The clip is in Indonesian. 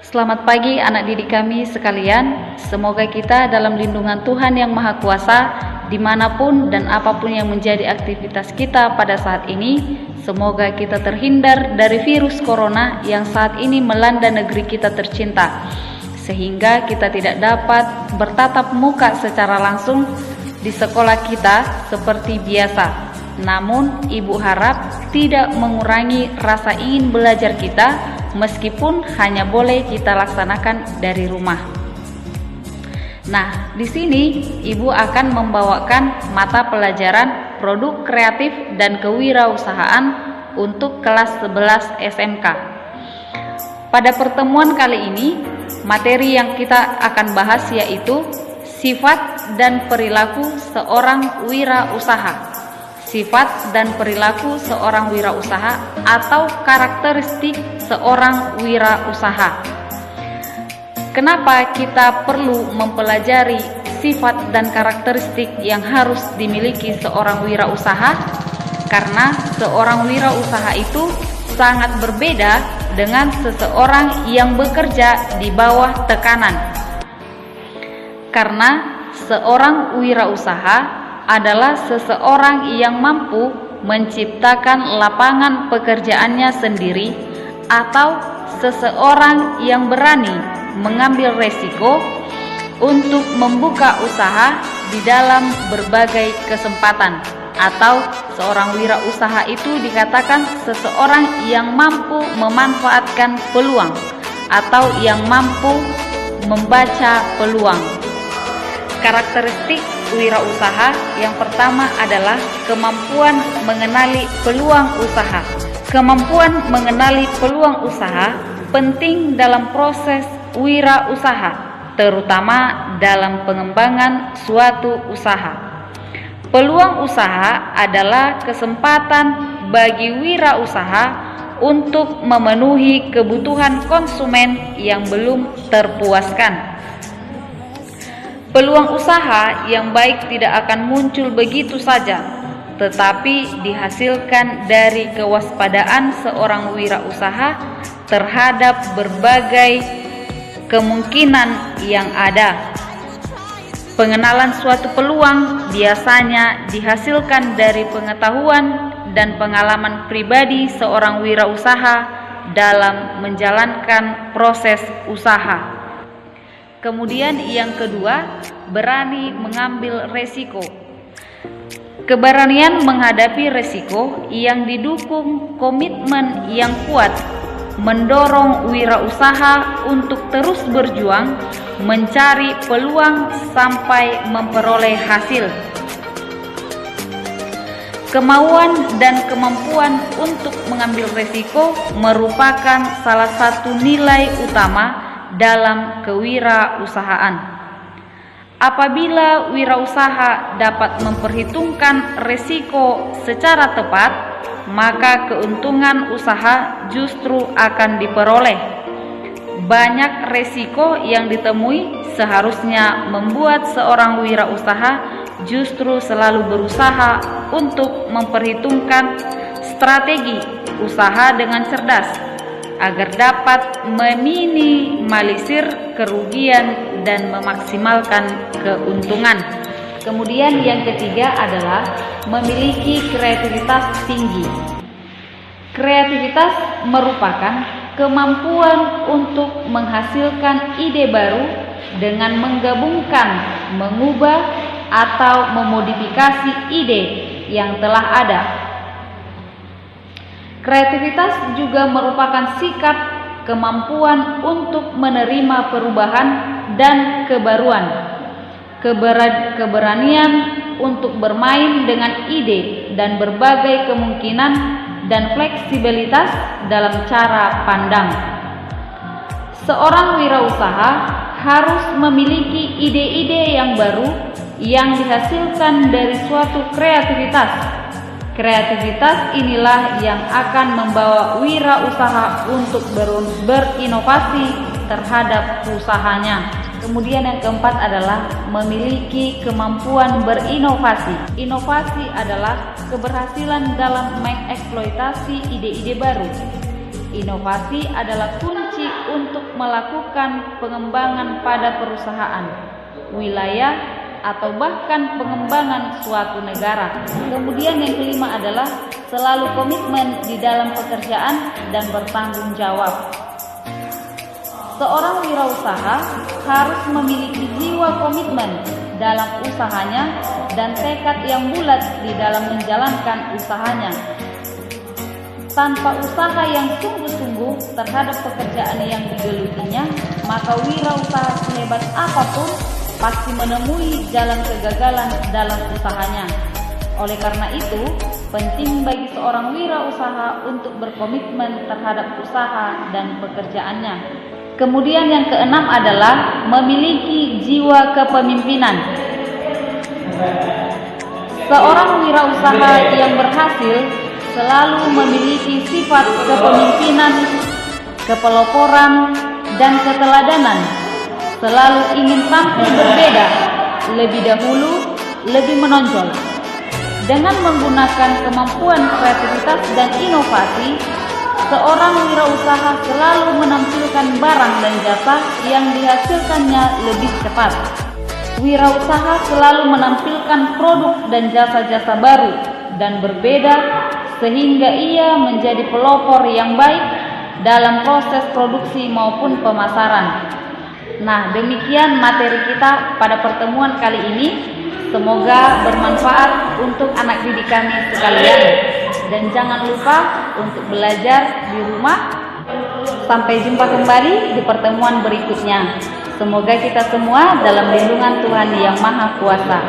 Selamat pagi anak didik kami sekalian. Semoga kita dalam lindungan Tuhan yang Maha Kuasa dimanapun dan apapun yang menjadi aktivitas kita pada saat ini. Semoga kita terhindar dari virus corona yang saat ini melanda negeri kita tercinta, sehingga kita tidak dapat bertatap muka secara langsung di sekolah kita seperti biasa. Namun ibu harap tidak mengurangi rasa ingin belajar kita, meskipun hanya boleh kita laksanakan dari rumah. Nah, di sini ibu akan membawakan mata pelajaran produk kreatif dan kewirausahaan untuk kelas 11 SMK. Pada pertemuan kali ini, materi yang kita akan bahas yaitu sifat dan perilaku seorang wirausaha. Sifat dan perilaku seorang wirausaha atau karakteristik seorang wirausaha. Kenapa kita perlu mempelajari sifat dan karakteristik yang harus dimiliki seorang wirausaha? Karena seorang wirausaha itu sangat berbeda dengan seseorang yang bekerja di bawah tekanan. Karena seorang wirausaha adalah seseorang yang mampu menciptakan lapangan pekerjaannya sendiri, atau seseorang yang berani mengambil resiko untuk membuka usaha di dalam berbagai kesempatan. Atau seorang wirausaha itu dikatakan seseorang yang mampu memanfaatkan peluang atau yang mampu membaca peluang. Karakteristik wirausaha yang pertama adalah kemampuan mengenali peluang usaha. Kemampuan mengenali peluang usaha penting dalam proses wirausaha, terutama dalam pengembangan suatu usaha. Peluang usaha adalah kesempatan bagi wirausaha untuk memenuhi kebutuhan konsumen yang belum terpuaskan. Peluang usaha yang baik tidak akan muncul begitu saja, tetapi dihasilkan dari kewaspadaan seorang wirausaha terhadap berbagai kemungkinan yang ada. Pengenalan suatu peluang biasanya dihasilkan dari pengetahuan dan pengalaman pribadi seorang wirausaha dalam menjalankan proses usaha. Kemudian yang kedua, berani mengambil resiko. Keberanian menghadapi resiko yang didukung komitmen yang kuat mendorong wirausaha untuk terus berjuang mencari peluang sampai memperoleh hasil. Kemauan dan kemampuan untuk mengambil resiko merupakan salah satu nilai utama dalam kewirausahaan. Apabila wirausaha dapat memperhitungkan risiko secara tepat, maka keuntungan usaha justru akan diperoleh. Banyak risiko yang ditemui seharusnya membuat seorang wirausaha justru selalu berusaha untuk memperhitungkan strategi usaha dengan cerdas, agar dapat meminimalisir kerugian dan memaksimalkan keuntungan. Kemudian yang ketiga adalah memiliki kreativitas tinggi. Kreativitas merupakan kemampuan untuk menghasilkan ide baru dengan menggabungkan, mengubah, atau memodifikasi ide yang telah ada. Kreativitas juga merupakan sikap kemampuan untuk menerima perubahan dan kebaruan, keberanian untuk bermain dengan ide dan berbagai kemungkinan, dan fleksibilitas dalam cara pandang. Seorang wirausaha harus memiliki ide-ide yang baru yang dihasilkan dari suatu kreativitas. Kreativitas inilah yang akan membawa wirausaha untuk berinovasi terhadap usahanya. Kemudian yang keempat adalah memiliki kemampuan berinovasi. Inovasi adalah keberhasilan dalam mengeksploitasi ide-ide baru. Inovasi adalah kunci untuk melakukan pengembangan pada perusahaan, wilayah, atau bahkan pengembangan suatu negara. Kemudian yang kelima adalah selalu komitmen di dalam pekerjaan dan bertanggung jawab. Seorang wirausaha harus memiliki jiwa komitmen dalam usahanya dan tekad yang bulat di dalam menjalankan usahanya. Tanpa usaha yang sungguh-sungguh terhadap pekerjaan yang digelutinya, maka wirausaha sehebat apapun pasti menemui jalan kegagalan dalam usahanya. Oleh karena itu, penting bagi seorang wirausaha untuk berkomitmen terhadap usaha dan pekerjaannya. Kemudian yang keenam adalah memiliki jiwa kepemimpinan. Seorang wirausaha yang berhasil selalu memiliki sifat kepemimpinan, kepeloporan, dan keteladanan. Selalu ingin tampil berbeda, lebih dahulu, lebih menonjol. Dengan menggunakan kemampuan kreativitas dan inovasi, seorang wirausaha selalu menampilkan barang dan jasa yang dihasilkannya lebih cepat. Wirausaha selalu menampilkan produk dan jasa-jasa baru dan berbeda, sehingga ia menjadi pelopor yang baik dalam proses produksi maupun pemasaran. Nah, demikian materi kita pada pertemuan kali ini. Semoga bermanfaat untuk anak didik kami sekalian. Dan jangan lupa untuk belajar di rumah. Sampai jumpa kembali di pertemuan berikutnya. Semoga kita semua dalam lindungan Tuhan Yang Maha Kuasa.